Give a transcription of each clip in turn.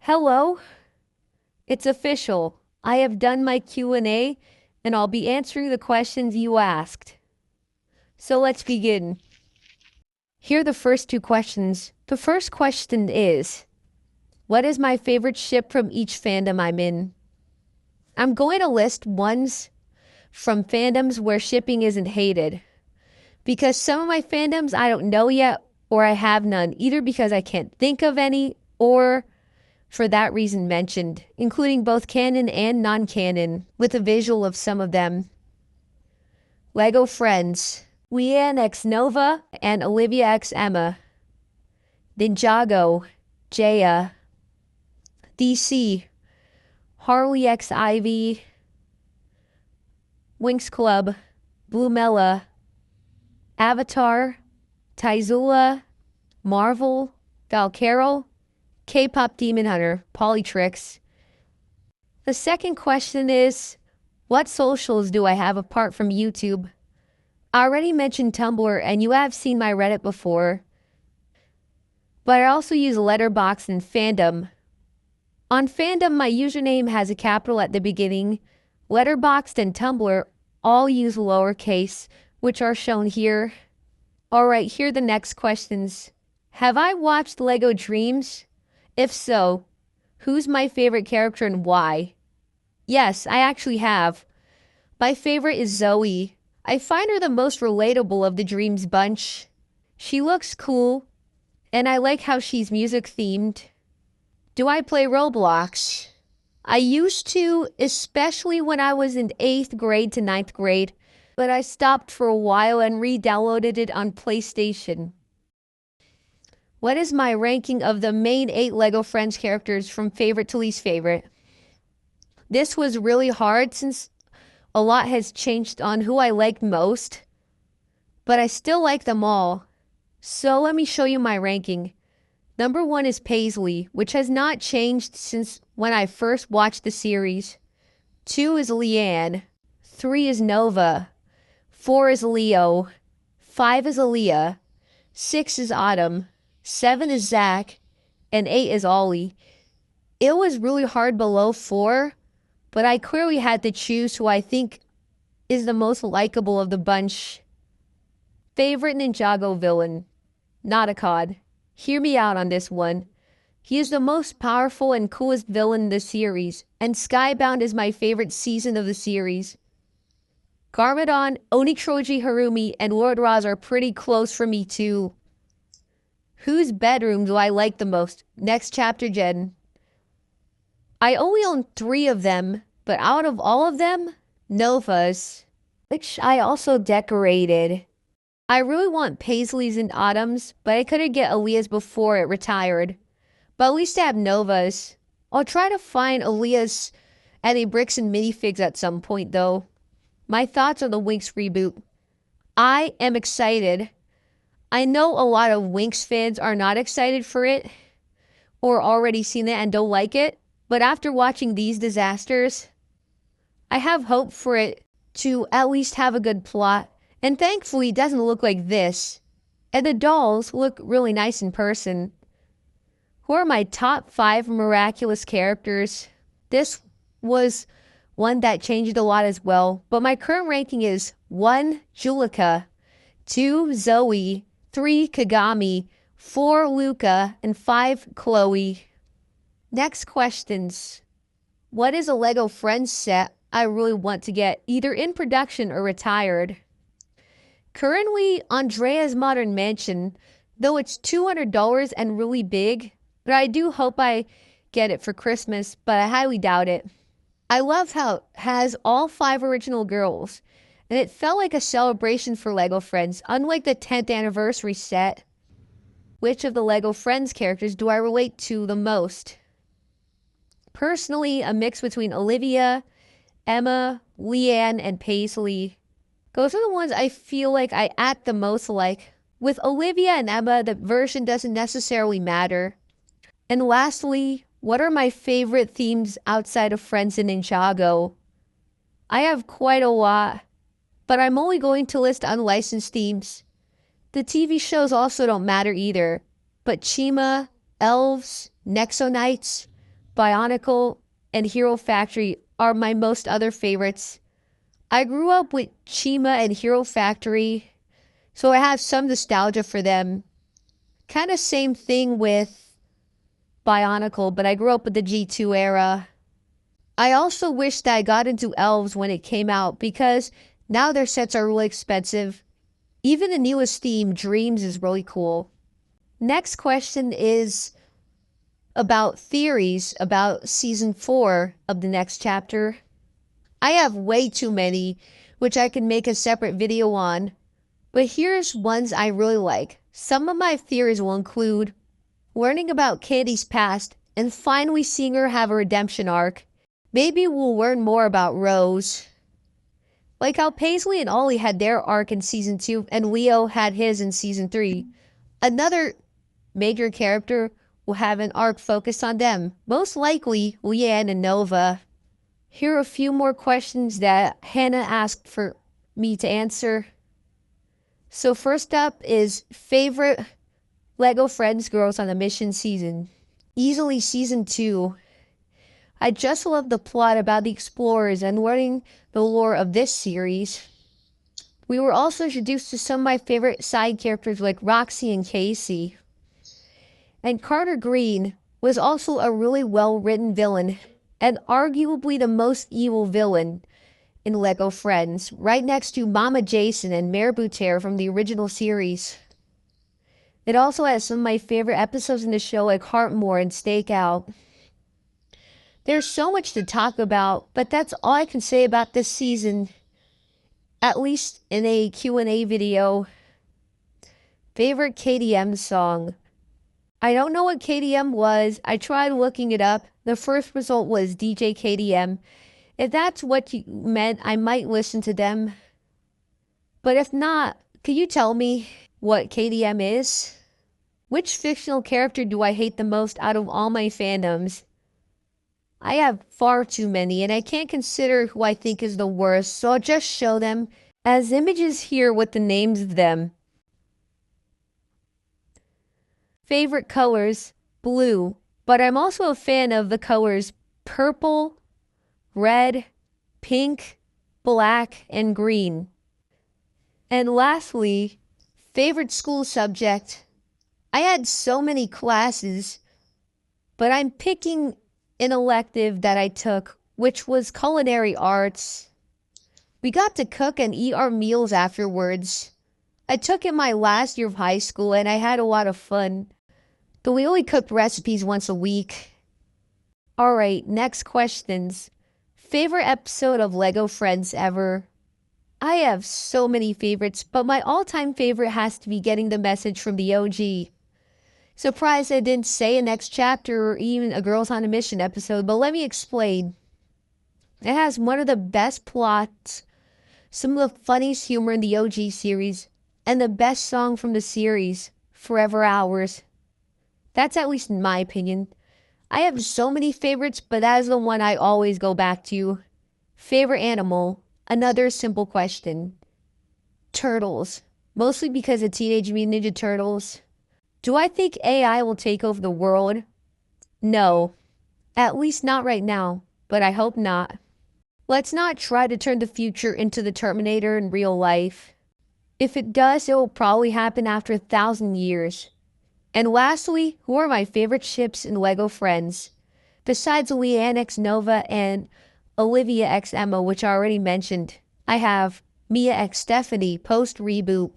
Hello, it's official. I have done my Q&A and I'll be answering the questions you asked. So let's begin. Here are the first two questions. The first question is, what is my favorite ship from each fandom I'm in? I'm going to list ones from fandoms where shipping isn't hated. Because some of my fandoms I don't know yet, or I have none, either because I can't think of any, or for that reason mentioned, including both canon and non-canon, with a visual of some of them. Lego Friends, Leanne x Nova and Olivia x Emma. Ninjago, Jaya. DC, Harley x Ivy. Winx Club, Blumella. Avatar, Taizula, Marvel, Valcarol, K-pop Demon Hunter, Polytrix. The second question is, what socials do I have apart from YouTube? I already mentioned Tumblr and you have seen my Reddit before, but I also use Letterboxd and Fandom. On Fandom, my username has a capital at the beginning. Letterboxd and Tumblr all use lowercase, which are shown here. Alright, here are the next questions. Have I watched Lego Dreams? If so, who's my favorite character and why? Yes, I actually have. My favorite is Zoe. I find her the most relatable of the Dreams bunch. She looks cool, and I like how she's music themed. Do I play Roblox? I used to, especially when I was in 8th grade to 9th grade, but I stopped for a while and re-downloaded it on PlayStation. What is my ranking of the main 8 Lego Friends characters from favorite to least favorite? This was really hard since a lot has changed on who I liked most, but I still like them all. So let me show you my ranking. Number 1 is Paisley, which has not changed since when I first watched the series. 2 is Leanne. 3 is Nova. 4 is Leo. 5 is Aaliyah. 6 is Autumn. 7 is Zach. And 8 is Ollie. It was really hard below 4, but I clearly had to choose who I think is the most likable of the bunch. Favorite Ninjago villain? Nauticod. Hear me out on this one. He is the most powerful and coolest villain in the series, and Skybound is my favorite season of the series. Garmadon, Onitroji Harumi, and Lord Raz are pretty close for me too. Whose bedroom do I like the most? Next chapter, Jen. I only own 3 of them, but out of all of them, Nova's, which I also decorated. I really want Paisley's and Autumn's, but I couldn't get Aaliyah's before it retired. But at least I have Nova's. I'll try to find Aaliyah's at a Bricks and Minifigs at some point though. My thoughts on the Winx reboot. I am excited. I know a lot of Winx fans are not excited for it, or already seen it and don't like it, but after watching these disasters, I have hope for it to at least have a good plot, and thankfully it doesn't look like this. And the dolls look really nice in person. Who are my top 5 miraculous characters? This was one that changed a lot as well, but my current ranking is 1. Julika, 2. Zoe, 3. Kagami, 4. Luca, and 5. Chloe. Next questions. What is a Lego Friends set I really want to get, either in production or retired? Currently, Andrea's Modern Mansion, though it's $200 and really big, but I do hope I get it for Christmas, but I highly doubt it. I love how it has all 5 original girls, and it felt like a celebration for Lego Friends, unlike the 10th anniversary set. Which of the Lego Friends characters do I relate to the most? Personally, a mix between Olivia, Emma, Leanne, and Paisley. Those are the ones I feel like I act the most like. With Olivia and Emma, the version doesn't necessarily matter. And lastly, what are my favorite themes outside of Friends and Ninjago? I have quite a lot, but I'm only going to list unlicensed themes. The TV shows also don't matter either, but Chima, Elves, Nexo Knights, Bionicle, and Hero Factory are my most other favorites. I grew up with Chima and Hero Factory, so I have some nostalgia for them. Kind of same thing with Bionicle, but I grew up with the G2 era. I also wish that I got into Elves when it came out because now their sets are really expensive. Even the newest theme, Dreams, is really cool. Next question is about theories about season 4 of the next chapter. I have way too many, which I can make a separate video on, but here's ones I really like. Some of my theories will include learning about Candy's past and finally seeing her have a redemption arc. Maybe we'll learn more about Rose. Like how Paisley and Ollie had their arc in season 2 and Leo had his in season 3. Another major character will have an arc focused on them. Most likely, Leanne and Nova. Here are a few more questions that Hannah asked for me to answer. So first up is favorite Lego Friends Girls on a Mission season. Easily season 2. I just love the plot about the explorers and learning the lore of this series. We were also introduced to some of my favorite side characters like Roxy and Casey. And Carter Green was also a really well-written villain and arguably the most evil villain in Lego Friends, right next to Mama Jason and Mayor Butere from the original series. It also has some of my favorite episodes in the show like Heartmore and Stakeout. There's so much to talk about, but that's all I can say about this season, at least in a Q&A video. Favorite KDM song. I don't know what KDM was. I tried looking it up. The first result was DJ KDM. If that's what you meant, I might listen to them. But if not, could you tell me what KDM is? Which fictional character do I hate the most out of all my fandoms? I have far too many, and I can't consider who I think is the worst, so I'll just show them as images here with the names of them. Favorite colors, blue, but I'm also a fan of the colors purple, red, pink, black, and green. And lastly, favorite school subject. I had so many classes, but I'm picking an elective that I took, which was culinary arts. We got to cook and eat our meals afterwards. I took it my last year of high school and I had a lot of fun. But we only cooked recipes once a week. Alright, next questions. Favorite episode of Lego Friends ever? I have so many favorites, but my all-time favorite has to be getting the message from the OG. Surprised I didn't say a next chapter or even a Girls on a Mission episode, but let me explain. It has one of the best plots, some of the funniest humor in the OG series, and the best song from the series, Forever Hours. That's at least in my opinion. I have so many favorites, but that is the one I always go back to. Favorite animal? Another simple question. Turtles. Mostly because of Teenage Mutant Ninja Turtles. Do I think AI will take over the world? No. At least not right now, but I hope not. Let's not try to turn the future into the Terminator in real life. If it does, it will probably happen after 1,000 years. And lastly, who are my favorite ships in Lego Friends? Besides Leanne x Nova and Olivia x Emma, which I already mentioned, I have Mia x Stephanie, post-reboot,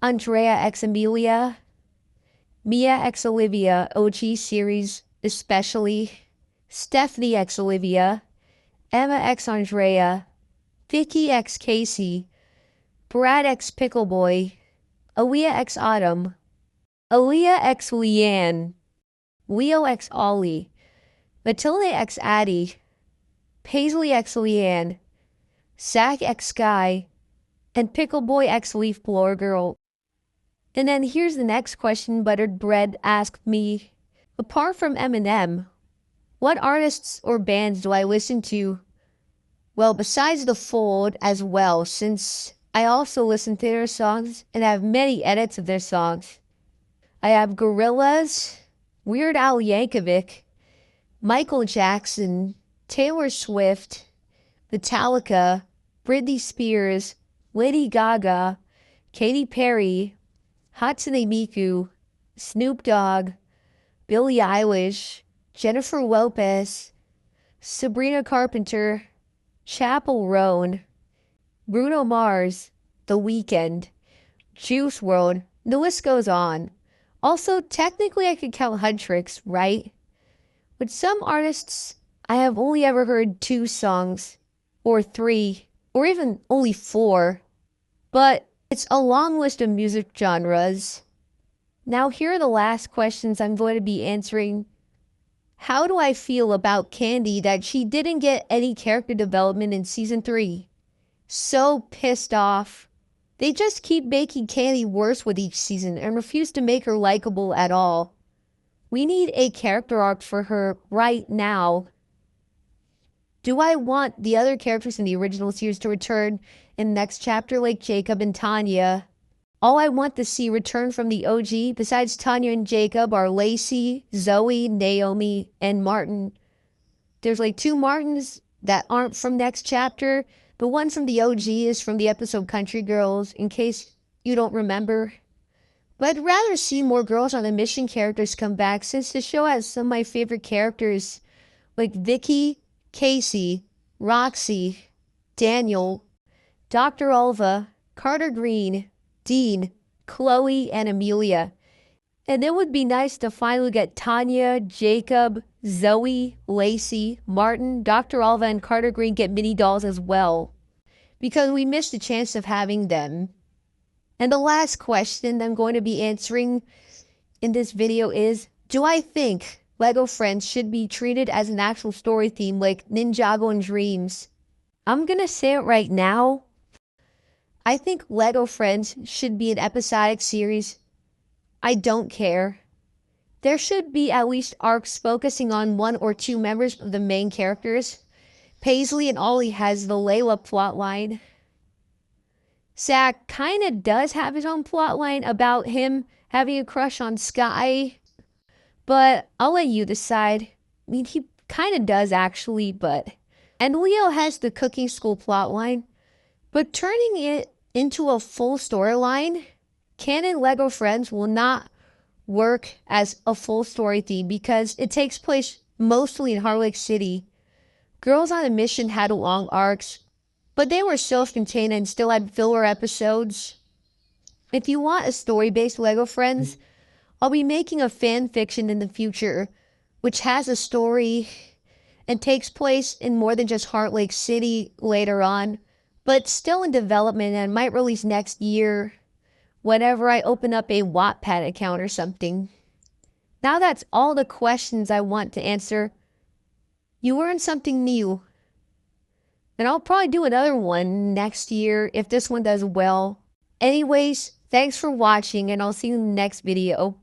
Andrea x Amelia, Mia x Olivia, OG series especially, Stephanie x Olivia, Emma x Andrea, Vicky x Casey, Brad x Pickleboy, Aaliyah x Autumn, Aaliyah x Leanne, Leo x Ollie, Matilda x Addie, Paisley x Leanne, Zach x Sky, and Pickleboy x Leaf Blower Girl. And then here's the next question Buttered Bread asked me. Apart from Eminem, what artists or bands do I listen to? Well, besides The Fold as well, since I also listen to their songs and have many edits of their songs. I have Gorillaz, Weird Al Yankovic, Michael Jackson, Taylor Swift, Metallica, Britney Spears, Lady Gaga, Katy Perry, Hatsune Miku, Snoop Dogg, Billie Eilish, Jennifer Lopez, Sabrina Carpenter, Chappell Roan, Bruno Mars, The Weeknd, Juice WRLD, the list goes on. Also, technically I could count Huntrix, right? With some artists, I have only ever heard 2 songs, or 3, or even only 4. But it's a long list of music genres. Now here are the last questions I'm going to be answering. How do I feel about Candy that she didn't get any character development in season 3? So pissed off. They just keep making Candy worse with each season and refuse to make her likable at all. We need a character arc for her right now. Do I want the other characters in the original series to return in the next chapter like Jacob and Tanya? All I want to see return from the OG, besides Tanya and Jacob, are Lacey, Zoe, Naomi, and Martin. There's like 2 Martins that aren't from next chapter. The one from the OG is from the episode Country Girls, in case you don't remember. But I'd rather see more Girls on a Mission characters come back, since the show has some of my favorite characters like Vicky, Casey, Roxy, Daniel, Dr. Alva, Carter Green, Dean, Chloe, and Amelia. And it would be nice to finally get Tanya, Jacob, Zoe, Lacey, Martin, Dr. Alva, and Carter Green get mini dolls as well, because we missed the chance of having them. And the last question I'm going to be answering in this video is, do I think Lego Friends should be treated as an actual story theme like Ninjago and Dreams? I'm gonna say it right now. I think Lego Friends should be an episodic series. I don't care. There should be at least arcs focusing on 1 or 2 members of the main characters. Paisley and Ollie has the Layla plotline. Zach kinda does have his own plotline about him having a crush on Sky, but I'll let you decide. I mean, he kinda does actually, but... And Leo has the cooking school plotline, but turning it into a full storyline, canon Lego Friends will not work as a full story theme because it takes place mostly in Heart Lake City. Girls on a Mission had long arcs, but they were self-contained and still had filler episodes. If you want a story-based Lego Friends, I'll be making a fan fiction in the future, which has a story and takes place in more than just Heart Lake City later on, but still in development and might release next year, whenever I open up a Wattpad account or something. Now that's all the questions I want to answer. You learned something new. And I'll probably do another one next year if this one does well. Anyways, thanks for watching and I'll see you in the next video.